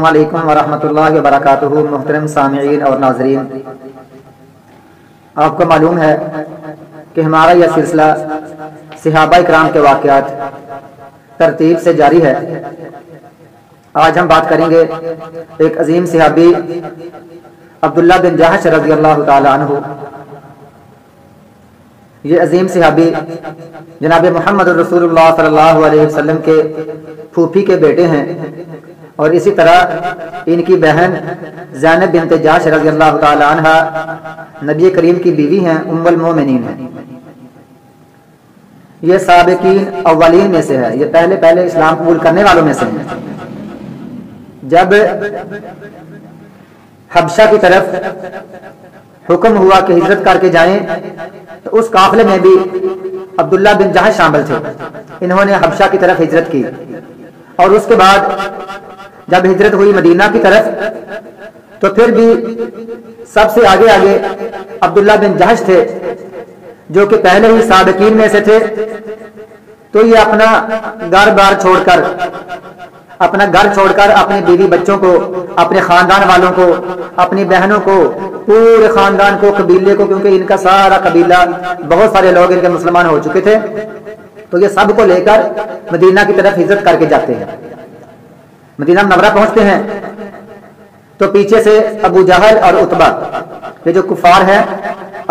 السلام علیکم ورحمۃ اللہ وبرکاتہ۔ محترم سامعین اور ناظرین، آپ کو معلوم ہے کہ ہمارا یہ سلسلہ صحابہ اکرام کے واقعات ترتیب سے جاری ہے۔ آج ہم بات کریں گے ایک عظیم صحابی عبداللہ بن جحش رضی اللہ تعالی عنہ۔ یہ عظیم صحابی جناب محمد رسول اللہ صلی اللہ علیہ وسلم کے پھوپھی کے بیٹے ہیں، اور اسی طرح ان کی بہن زینب بنت جحش رضی اللہ تعالی عنہ نبی کریم کی بیوی ہیں، ام المومنین ہیں۔ یہ سابقین اولین میں سے ہے، یہ پہلے اسلام قبول کرنے والوں میں سے ہیں۔ جب حبشہ کی طرف حکم ہوا کہ ہجرت کر کے جائیں تو اس قافلے میں بھی عبداللہ بن جحش شامل تھے۔ انہوں نے حبشہ کی طرف ہجرت کی، اور اس کے بعد جب ہجرت ہوئی مدینہ کی طرف تو پھر بھی سب سے آگے عبداللہ بن جحش تھے، جو کہ پہلے ہی سابقین میں سے تھے۔ تو یہ اپنا گھر بار چھوڑ کر اپنے بیوی بچوں کو، اپنے خاندان والوں کو، اپنی بہنوں کو، پورے خاندان کو، قبیلے کو، کیونکہ ان کا سارا قبیلہ بہت سارے لوگ ان کے مسلمان ہو چکے تھے، تو یہ سب کو لے کر مدینہ کی طرف ہجرت کر کے جاتے ہیں۔ مدینہ منورہ پہنچتے ہیں تو پیچھے سے ابو جہل اور عتبہ، یہ جو کفار ہیں،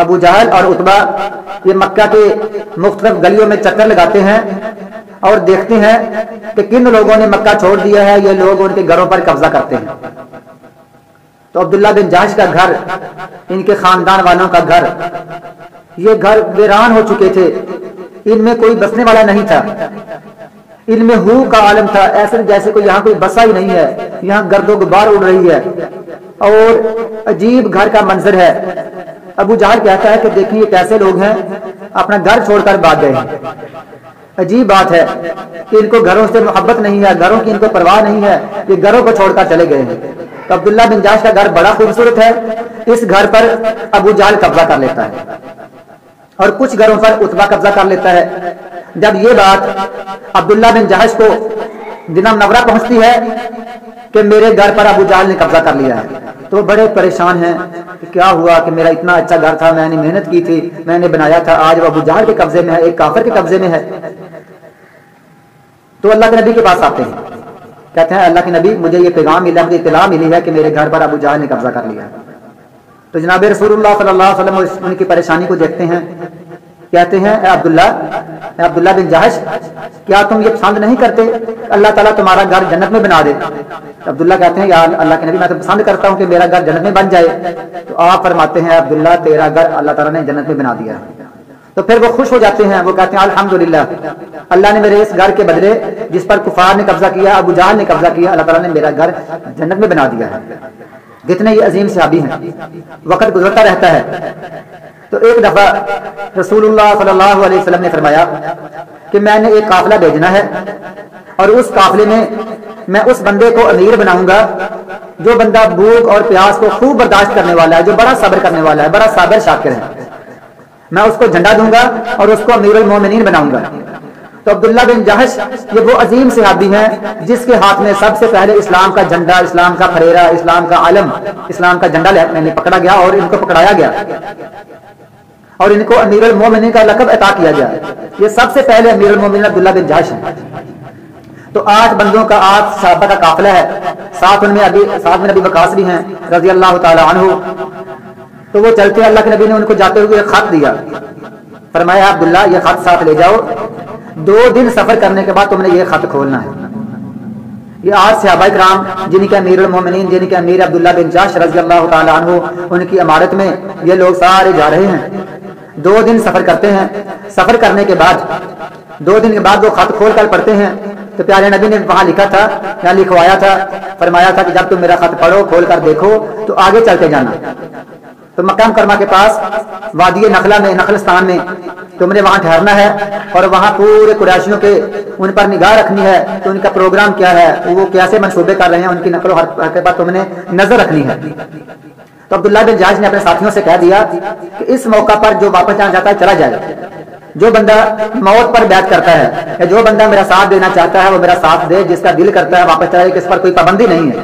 ابو جہل اور عتبہ، یہ مکہ کے مختلف گلیوں میں چکر لگاتے ہیں اور دیکھتے ہیں کہ کن لوگوں نے مکہ چھوڑ دیا ہے، یہ لوگ ان کے گھروں پر قبضہ کرتے ہیں۔ تو عبداللہ بن جحش کا گھر، ان کے خاندان والوں کا گھر، یہ گھر ویران ہو چکے تھے، ان میں کوئی بسنے والا نہیں تھا، ان میں ہو کا عالم تھا، ایسے جیسے کوئی یہاں کوئی بسا ہی نہیں ہے، یہاں گرد و غبار اڑ رہی ہے، اور عجیب گھر کا منظر ہے۔ ابو جہل کہتا ہے کہ دیکھیں یہ کیسے لوگ ہیں، اپنا گھر چھوڑ کر بھاگ گئے ہیں۔ عجیب بات ہے کہ ان کو گھروں سے محبت نہیں ہے، گھروں کی ان کو پرواہ نہیں ہے، یہ گھروں کو چھوڑ کر چلے گئے ہیں۔ تو عبداللہ بن جحش کا گھر بڑا خوبصورت ہے، اس گھر پر ابو جہل قبضہ کر لیتا ہے، اور کچھ گھروں پر عتبہ قبضہ کر لیتا ہے۔ جب یہ بات عبداللہ بن جحش کو مدینہ منورہ پہنچتی ہے کہ میرے گھر پر ابو جہل نے قبضہ کر لیا ہے، تو بڑے پریشان ہیں کہ کیا ہوا کہ میرا اتنا اچھا گھر تھا، میں نے محنت کی تھی، میں نے بنایا تھا، آج وہ ابو جہل کے قبضے میں ہے، ایک کافر کے قبضے میں ہے۔ تو اللہ کے نبی کے پاس آتے ہیں، کہتے ہیں اللہ کے نبی مجھے یہ پیغام ملا، مجھے اطلاع ملی ہے کہ میرے گھر پر ابو جہل نے قبضہ کر لیا ہے۔ تو جناب رسول اللہ صلی اللہ علیہ وسلم ان کی پریشانی کو دیکھتے ہیں، کہتے ہیں اے عبداللہ بن جحش، کیا تم یہ پسند نہیں کرتے اللہ تعالیٰ تمہارا گھر جنت میں بنا دے؟ عبداللہ کہتے ہیں یا اللہ کے نبی میں تو پسند کرتا ہوں کہ میرا گھر جنت میں بن جائے۔ تو آپ فرماتے ہیں عبداللہ تیرا گھر اللہ تعالیٰ نے جنت میں بنا دیا ہے۔ تو پھر وہ خوش ہو جاتے ہیں، وہ کہتے ہیں الحمدللہ، اللہ نے میرے اس گھر کے بدلے جس پر کفار نے قبضہ کیا، ابو جہل نے قبضہ کیا، اللہ تعالیٰ نے میرا گھر جنت میں بنا دیا ہے۔ کتنے یہ عظیم صحابی ہیں، وقت گزرتا رہتا ہے۔ تو ایک دفعہ رسول اللہ صلی اللہ علیہ وسلم نے فرمایا کہ میں نے ایک قافلہ بھیجنا ہے، اور اس قافلے میں میں اس بندے کو امیر بناؤں گا جو بندہ بھوک اور پیاس کو خوب برداشت کرنے والا ہے، جو بڑا صبر کرنے والا ہے، بڑا صابر شاکر ہے، میں اس کو جھنڈا دوں گا اور اس کو امیر المومنین بناؤں گا۔ تو عبداللہ بن جحش یہ وہ عظیم صحابی ہیں جس کے ہاتھ میں سب سے پہلے اسلام کا جھنڈا، اسلام کا پھریرا، اسلام کا علم، اسلام کا جھنڈا پکڑا گیا اور ان کو پکڑایا گیا، اور ان کو امیر المومنین کا لقب عطا کیا گیا۔ یہ سب سے پہلے امیر المومنین عبداللہ بن جحش ہیں۔ تو 8 بندوں کا 8 صحابہ کا قافلہ ہے، ساتھ میں نبی وقاص بھی ہیں رضی اللہ تعالی عنہ۔ تو وہ چلتے ہیں، اللہ کے نبی نے ان کو جاتے ہوئے ایک خط دیا، فرمایا عبداللہ یہ خط ساتھ لے جاؤ، 2 دن سفر کرنے کے بعد تم نے یہ خط کھولنا ہے۔ یہ 8 صحابہ کرام جن کے امیر المومنین، جن کے امیر عبداللہ بن جحش رضی اللہ تعالی عنہ، ان کی امارت میں یہ لوگ سارے جا رہے ہیں، 2 دن سفر کرتے ہیں۔ سفر کرنے کے بعد 2 دن کے بعد وہ خط کھول کر پڑھتے ہیں تو پیارے نبی نے وہاں لکھا تھا یا لکھوایا تھا، فرمایا تھا کہ جب تم میرا خط پڑھو، کھول کر دیکھو تو آگے چلتے جانا۔ تو مکہ مکرمہ کے پاس وادی نخلہ میں، نخلستان میں تم نے وہاں ٹھہرنا ہے، اور وہاں پورے قریشیوں کے ان پر نگاہ رکھنی ہے کہ ان کا پروگرام کیا ہے، وہ کیسے منصوبے کر رہے ہیں، ان کی نقل و حرکت پر تم نے نظر رکھنی ہے۔ تو عبداللہ بن جحش نے اپنے ساتھیوں سے کہہ دیا کہ اس موقع پر جو واپس جانا چاہتا ہے چلا جائے، جو بندہ موت پر بیعت کرتا ہے یا جو بندہ میرا ساتھ دینا چاہتا ہے وہ میرا ساتھ دے، جس کا دل کرتا ہے واپس چلا جائے، کہ اس پر کوئی پابندی نہیں ہے۔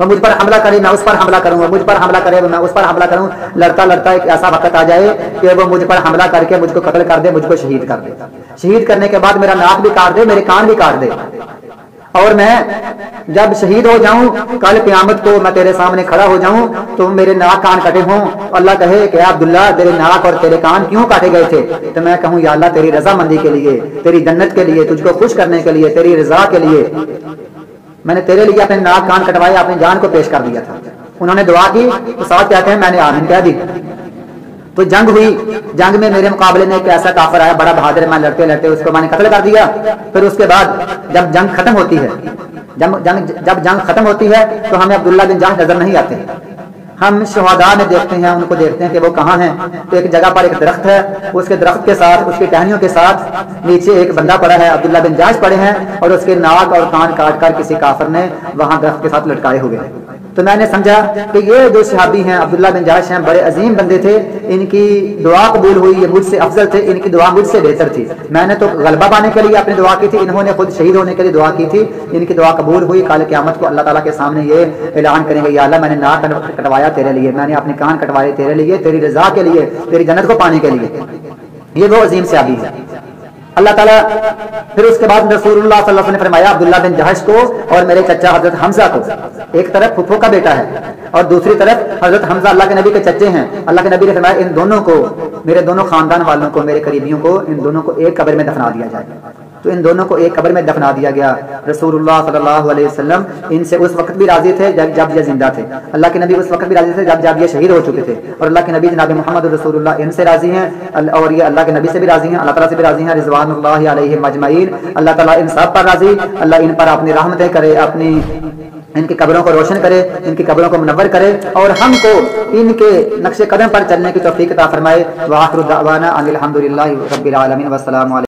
وہ مجھ پر حملہ کرے میں اس پر حملہ کروں، وہ مجھ پر حملہ کرے میں اس پر حملہ کروں، لڑتا لڑتا ایک ایسا وقت آ جائے کہ وہ مجھ پر حملہ کر کے مجھ کو قتل کر دے، مجھ کو شہید کر دے، شہید کرنے کے بعد میرا ناک بھی کاٹ دے، میرے کان بھی کاٹ دے، اور میں جب شہید ہو جاؤں کل قیامت کو میں تیرے سامنے کھڑا ہو جاؤں تو میرے ناک کان کٹے ہوں، اللہ کہے کہ عبداللہ تیرے ناک اور تیرے کان کیوں کاٹے گئے تھے، تو میں کہوں یا اللہ تیری رضا مندی کے لیے، تیری جنت کے لیے، تجھ کو خوش کرنے کے لیے، تیری رضا کے لیے میں نے تیرے لیے اپنے ناک کان کٹوائے، اپنی جان کو پیش کر دیا تھا۔ انہوں نے دعا کی تو ساتھ کہتے ہیں میں نے آمین کہہ دی۔ تو جنگ ہوئی، جنگ میں میرے مقابلے میں ایک ایسا کافر آیا بڑا بہادر، میں لڑتے لڑتے اس کو میں نے قتل کر دیا۔ پھر اس کے بعد جب جنگ ختم ہوتی ہے، جب جنگ ختم ہوتی ہے تو ہمیں عبداللہ بن جہش نظر نہیں آتے، ہم شہداء میں دیکھتے ہیں، ان کو دیکھتے ہیں کہ وہ کہاں ہیں، تو ایک جگہ پر ایک درخت ہے، اس کے درخت کے ساتھ اس کی ٹہنیوں کے ساتھ نیچے ایک بندہ پڑا ہے، عبداللہ بن جہش پڑے ہیں، اور اس کے ناک اور کان کاٹ کر کسی کافر نے وہاں درخت کے ساتھ لٹکائے ہوئے ہیں۔ تو میں نے سمجھا کہ یہ جو صحابی ہیں عبداللہ بن جہش ہیں، بڑے عظیم بندے تھے، ان کی دعا قبول ہوئی، یہ مجھ سے افضل تھے، ان کی دعا مجھ سے بہتر تھی۔ میں نے تو غلبہ پانے کے لیے اپنی دعا کی تھی، انہوں نے خود شہید ہونے کے لیے دعا کی تھی، ان کی دعا قبول ہوئی۔ کل قیامت کو اللہ تعالیٰ کے سامنے یہ اعلان کریں گے یا اللہ میں نے ناک کٹوایا تیرے لیے، میں نے اپنے کان کٹوائے تیرے لیے، تیری رضا کے لیے، تیری جنت کو پانے کے لیے۔ یہ وہ عظیم صحابی ہے اللہ تعالیٰ۔ پھر اس کے بعد رسول اللہ صلی اللہ علیہ وسلم نے فرمایا عبداللہ بن جہش کو اور میرے چچا حضرت حمزہ کو، ایک طرف پھپھو کا بیٹا ہے اور دوسری طرف حضرت حمزہ اللہ کے نبی کے چچے ہیں، اللہ کے نبی نے فرمایا ان دونوں کو، میرے دونوں خاندان والوں کو، میرے قریبیوں کو، ان دونوں کو ایک قبر میں دفنا دیا جائے۔ تو ان دونوں کو ایک قبر میں دفنا دیا گیا۔ رسول اللہ صلی اللہ علیہ وسلم ان سے اس وقت بھی راضی تھے جب یہ زندہ تھے، اللہ کے نبی اس وقت بھی راضی تھے جب یہ شہید ہو چکے تھے، اور اللہ کے نبی جناب محمد رسول اللہ ان سے راضی ہیں، اور یہ اللہ کے نبی سے بھی راضی ہیں، اللہ تعالیٰ سے بھی راضی ہیں، رضوان اللہ علیہم اجمعین۔ اللہ تعالیٰ ان سب پر راضی، اللہ ان پر اپنی رحمتیں کرے، اپنی ان کی قبروں کو روشن کرے، ان کی قبروں کو منور کرے، اور ہم کو ان کے نقش قدم پر چلنے کی توفیق عطا فرمائے۔ وآخر دعوانا ان الحمد للہ رب العالمین، والسلام علیکم۔